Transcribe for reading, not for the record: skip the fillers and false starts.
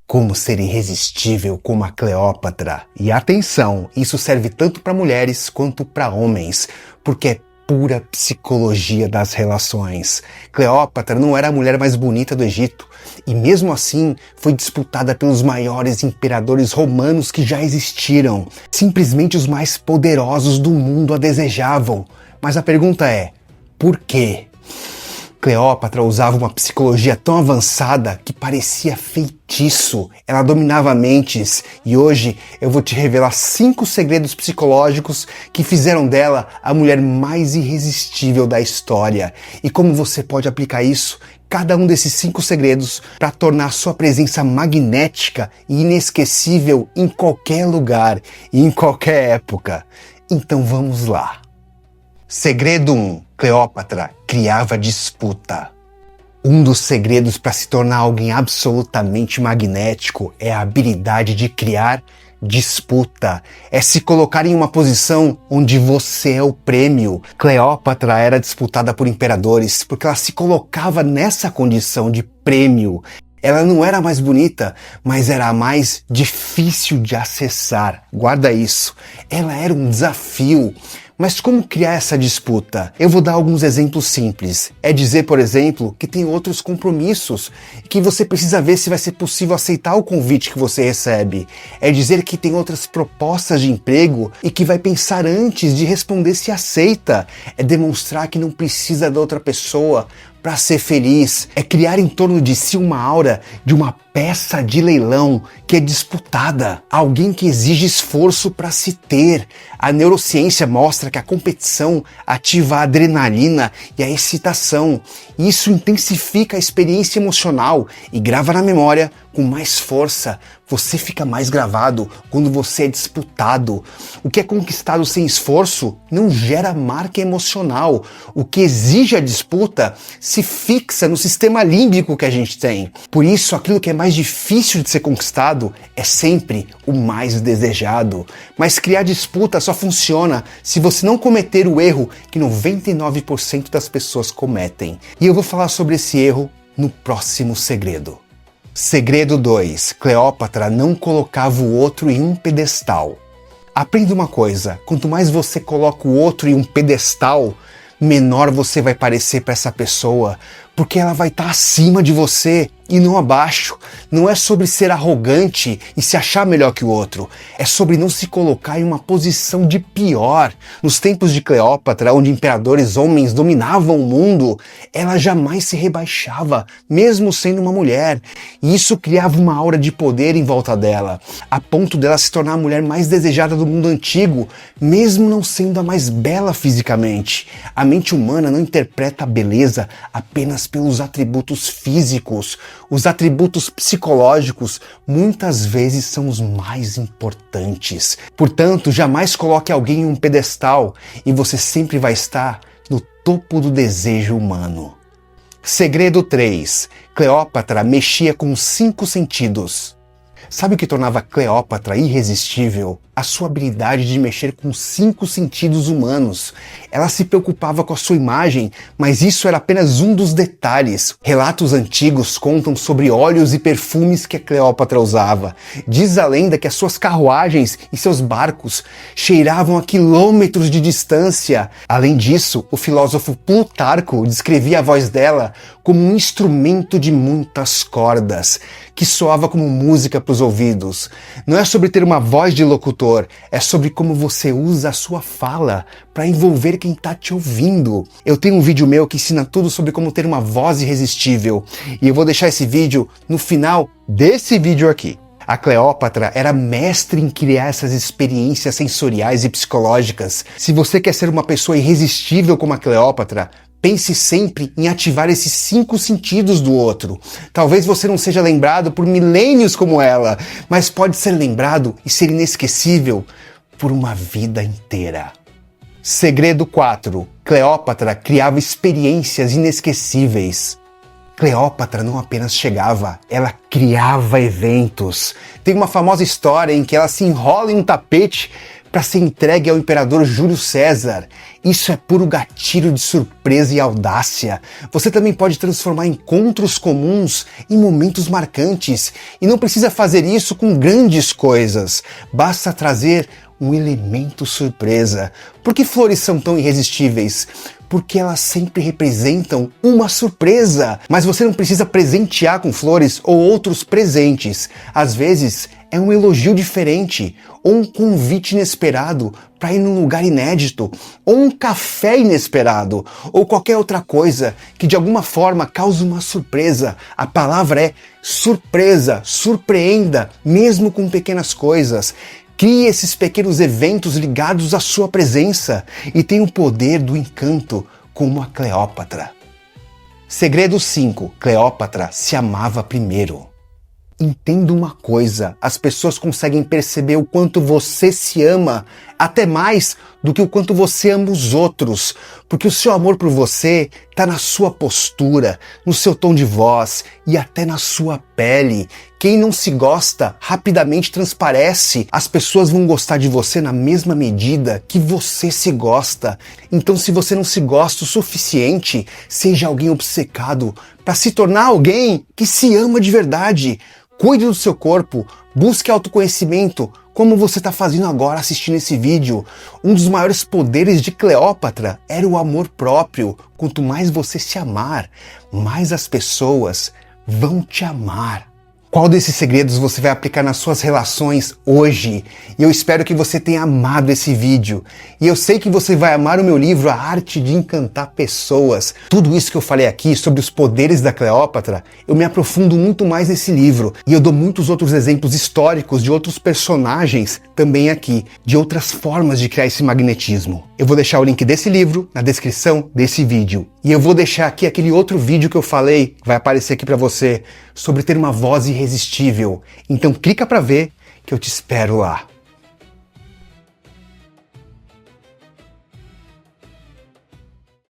Como ser irresistível como a Cleópatra. E atenção, isso serve tanto para mulheres quanto para homens, porque é pura psicologia das relações. Cleópatra não era a mulher mais bonita do Egito, e mesmo assim foi disputada pelos maiores imperadores romanos que já existiram. Simplesmente os mais poderosos do mundo a desejavam. Mas a pergunta é, por quê? Cleópatra usava uma psicologia tão avançada que parecia feitiço. Ela dominava mentes e hoje eu vou te revelar 5 segredos psicológicos que fizeram dela a mulher mais irresistível da história. E como você pode aplicar isso, cada um desses 5 segredos, para tornar sua presença magnética e inesquecível em qualquer lugar e em qualquer época. Então vamos lá. Segredo 1. Cleópatra criava disputa. Um dos segredos para se tornar alguém absolutamente magnético é a habilidade de criar disputa. É se colocar em uma posição onde você é o prêmio. Cleópatra era disputada por imperadores porque ela se colocava nessa condição de prêmio. Ela não era a mais bonita, mas era a mais difícil de acessar. Guarda isso. Ela era um desafio. Mas como criar essa disputa? Eu vou dar alguns exemplos simples. É dizer, por exemplo, que tem outros compromissos, que você precisa ver se vai ser possível aceitar o convite que você recebe. É dizer que tem outras propostas de emprego e que vai pensar antes de responder se aceita. É demonstrar que não precisa da outra pessoa para ser feliz. É criar em torno de si uma aura de uma peça de leilão que é disputada. Alguém que exige esforço para se ter. A neurociência mostra que a competição ativa a adrenalina e a excitação. Isso intensifica a experiência emocional e grava na memória com mais força. Você fica mais gravado quando você é disputado. O que é conquistado sem esforço não gera marca emocional. O que exige a disputa se fixa no sistema límbico que a gente tem. Por isso, aquilo que é mais difícil de ser conquistado é sempre o mais desejado. Mas criar disputa só funciona se você não cometer o erro que 99% das pessoas cometem. E eu vou falar sobre esse erro no próximo segredo. Segredo 2. Cleópatra não colocava o outro em um pedestal. Aprenda uma coisa, quanto mais você coloca o outro em um pedestal, menor você vai parecer para essa pessoa, porque ela vai estar acima de você e não abaixo. Não é sobre ser arrogante e se achar melhor que o outro, é sobre não se colocar em uma posição de pior. Nos tempos de Cleópatra, onde imperadores homens dominavam o mundo, ela jamais se rebaixava, mesmo sendo uma mulher. E isso criava uma aura de poder em volta dela, a ponto dela se tornar a mulher mais desejada do mundo antigo, mesmo não sendo a mais bela fisicamente. A mente humana não interpreta a beleza apenas pelos atributos físicos. Os atributos psicológicos muitas vezes são os mais importantes. Portanto, jamais coloque alguém em um pedestal e você sempre vai estar no topo do desejo humano. Segredo 3. Cleópatra mexia com 5 sentidos. Sabe o que tornava Cleópatra irresistível? A sua habilidade de mexer com 5 sentidos humanos. Ela se preocupava com a sua imagem, mas isso era apenas um dos detalhes. Relatos antigos contam sobre óleos e perfumes que a Cleópatra usava. Diz a lenda que as suas carruagens e seus barcos cheiravam a quilômetros de distância. Além disso, o filósofo Plutarco descrevia a voz dela como um instrumento de muitas cordas, que soava como música para os ouvidos. Não é sobre ter uma voz de locutor, é sobre como você usa a sua fala para envolver quem está te ouvindo. Eu tenho um vídeo meu que ensina tudo sobre como ter uma voz irresistível, e eu vou deixar esse vídeo no final desse vídeo aqui. A Cleópatra era mestre em criar essas experiências sensoriais e psicológicas. Se você quer ser uma pessoa irresistível como a Cleópatra, pense sempre em ativar esses 5 sentidos do outro. Talvez você não seja lembrado por milênios como ela, mas pode ser lembrado e ser inesquecível por uma vida inteira. Segredo 4. Cleópatra criava experiências inesquecíveis. Cleópatra não apenas chegava, ela criava eventos. Tem uma famosa história em que ela se enrola em um tapete para ser entregue ao imperador Júlio César. Isso é puro gatilho de surpresa e audácia. Você também pode transformar encontros comuns em momentos marcantes. E não precisa fazer isso com grandes coisas. Basta trazer um elemento surpresa. Por que flores são tão irresistíveis? Porque elas sempre representam uma surpresa. Mas você não precisa presentear com flores ou outros presentes. Às vezes é um elogio diferente, ou um convite inesperado para ir num lugar inédito, ou um café inesperado, ou qualquer outra coisa que de alguma forma cause uma surpresa. A palavra é surpresa, surpreenda, mesmo com pequenas coisas. Crie esses pequenos eventos ligados à sua presença e tenha o poder do encanto, como a Cleópatra. Segredo 5. Cleópatra se amava primeiro. Entenda uma coisa, as pessoas conseguem perceber o quanto você se ama, até mais do que o quanto você ama os outros, porque o seu amor por você está na sua postura, no seu tom de voz e até na sua pele. Quem não se gosta rapidamente transparece. As pessoas vão gostar de você na mesma medida que você se gosta. Então, se você não se gosta o suficiente, seja alguém obcecado para se tornar alguém que se ama de verdade. Cuide do seu corpo, busque autoconhecimento, como você está fazendo agora assistindo esse vídeo. Um dos maiores poderes de Cleópatra era o amor próprio. Quanto mais você se amar, mais as pessoas vão te amar. Qual desses segredos você vai aplicar nas suas relações hoje? E eu espero que você tenha amado esse vídeo. E eu sei que você vai amar o meu livro, A Arte de Encantar Pessoas. Tudo isso que eu falei aqui sobre os poderes da Cleópatra, eu me aprofundo muito mais nesse livro. E eu dou muitos outros exemplos históricos de outros personagens também aqui, de outras formas de criar esse magnetismo. Eu vou deixar o link desse livro na descrição desse vídeo. E eu vou deixar aqui aquele outro vídeo que eu falei, vai aparecer aqui para você, sobre ter uma voz irresistível. Então clica para ver que eu te espero lá.